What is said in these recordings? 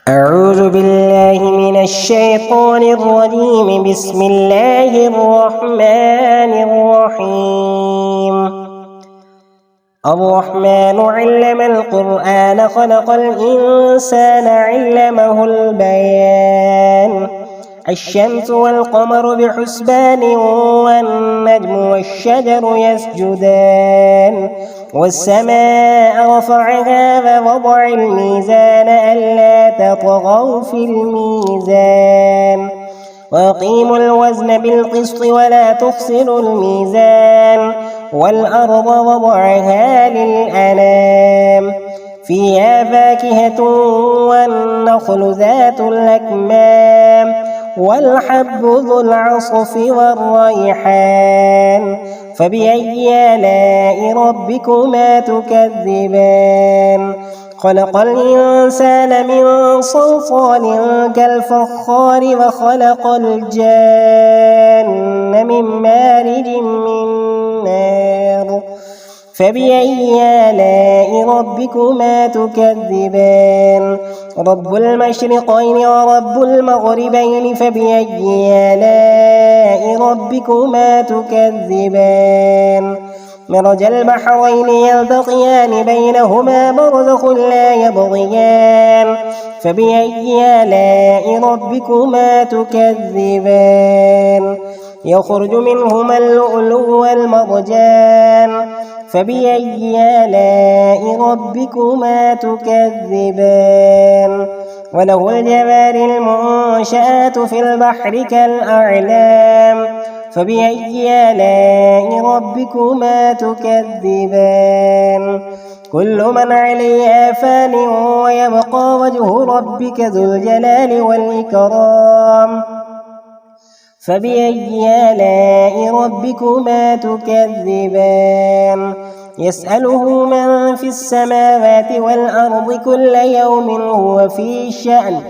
أعوذ بالله من الشيطان الرجيم. بسم الله الرحمن الرحيم. الرحمن علم القرآن خلق الإنسان علمه البيان. الشمس والقمر بحسبان والنجم والشجر يسجدان والسماء رفعها ووضع الميزان ألا تطغوا في الميزان وأقيموا الوزن بالقسط ولا تخسروا الميزان والأرض وضعها للأنام فيها فاكهة والنخل ذات الأكمام والحب ذو العصف والريحان فبأي آلاء ربكما تكذبان. خلق الإنسان من صلصال كالفخار وخلق الجان من مارج من نار فبأي آلاء ربكما تكذبان. رب المشرقين ورب المغربين فبأي آلاء ربكما تكذبان. مرج البحرين يلتقيان بينهما برزخ لا يبغيان فبأي آلاء ربكما تكذبان. يخرج منهما اللؤلؤ والمرجان فبأي آلاء ربكما تكذبان. وله الجوار المنشآت في البحر كالأعلام فبأي آلاء ربكما تكذبان. كل من عليها فان ويبقى وجه ربك ذو الجلال والإكرام فبأي آلاء ربكما تكذبان. يسأله من في السماوات والأرض كل يوم هو في شأن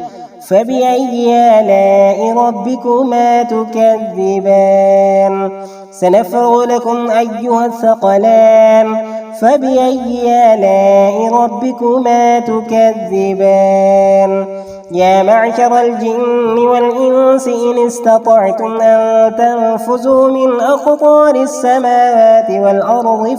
فبأي آلاء ربكما تكذبان. سنفرغ لكم أيها الثقلان فبأي آلاء ربكما تكذبان. يا معشر الجن والإنس إن استطعتم أن تنفذوا من أقطار السماوات والأرض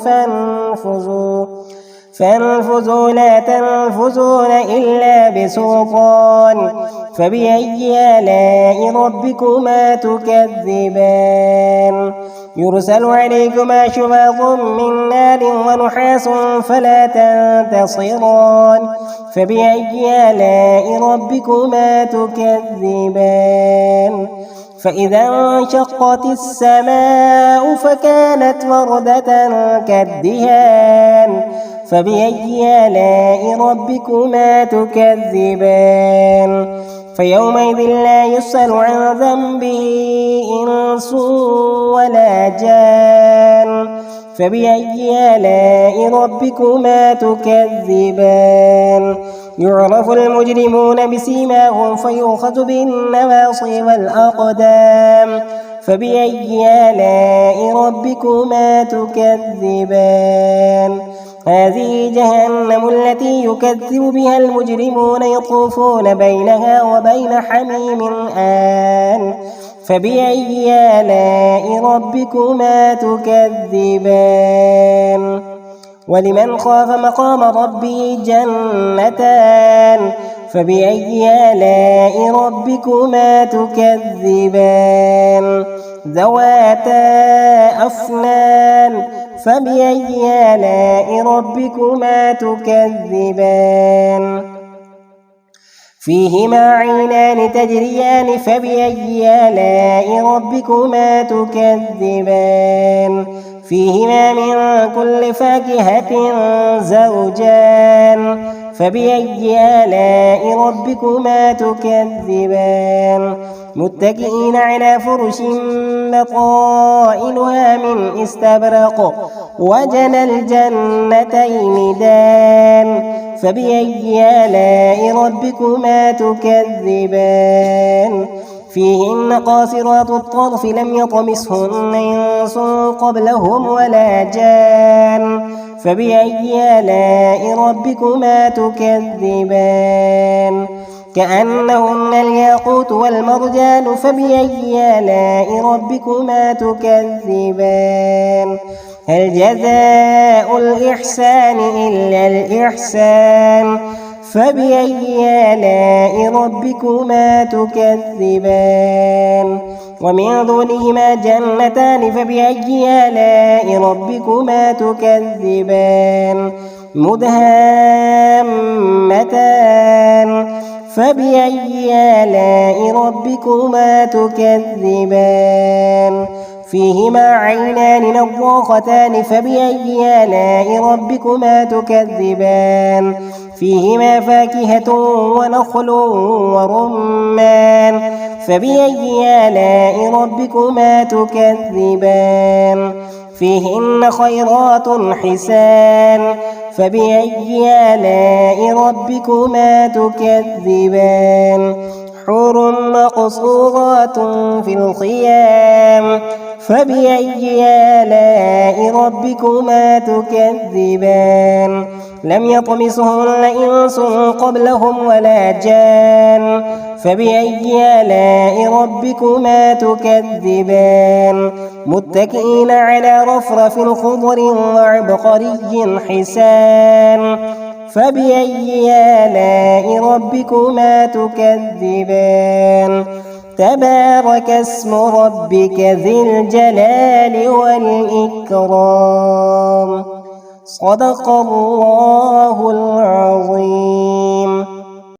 فانفذوا لا تنفذون إلا بسلطان فبأي آلاء ربكما تكذبان. يرسل عليكما شواظ من نار ونحاس فلا تنتصران فبأي آلاء ربكما تكذبان. فإذا انشقت السماء فكانت وردة كالدهان فبأي آلاء ربكما تكذبان. فيومئذ لا يسأل عن ذنبه إنس ولا جان فبأي آلاء ربكما تكذبان. يعرف المجرمون بسيماهم فيؤخذ بالنواصي والأقدام فبأي آلاء ربكما تكذبان. هذه جهنم التي يكذب بها المجرمون يطوفون بينها وبين حميم آن فبأي آلاء ربكما تكذبان. ولمن خاف مقام ربه جنتان فبأي آلاء ربكما تكذبان. ذواتا أفنان فبأي آلاء ربكما تكذبان. فيهما عينان تجريان فبأي آلاء ربكما تكذبان. فيهما من كل فاكهة زوجان فبأي آلاء ربكما تكذبان. متكئين على فرش بطائنها من استبرق وجنى الجنتين دان فبأي آلاء ربكما تكذبان. فيهن قاصرات الطرف لم يطمسهن إنس قبلهم ولا جان فبأي آلاء ربكما تكذبان كأنهن الياقوت والمرجان فبأي آلاء ربكما تكذبان هل جزاء الإحسان إلا الإحسان فبأي آلاء ربكما تكذبان ومن دونهما جنتان فبأي آلاء ربكما تكذبان مدهامتان فبأي آلاء ربكما تكذبان فيهما عينان نضاختان فبأي آلاء ربكما تكذبان فيهما فاكهة ونخل ورمان فبأي آلاء ربكما تكذبان فيهن خيرات حسان فبأي آلاء ربكما تكذبان حور مقصورات في الخيام فبأي آلاء ربكما تكذبان لم يطمسهن إنس قبلهم ولا جان فبأي آلاء ربكما تكذبان متكئين على رفرف خضر وعبقري حسان فبأي آلاء ربكما تكذبان تبارك اسم ربك ذي الجلال والإكرام صدق الله العظيم.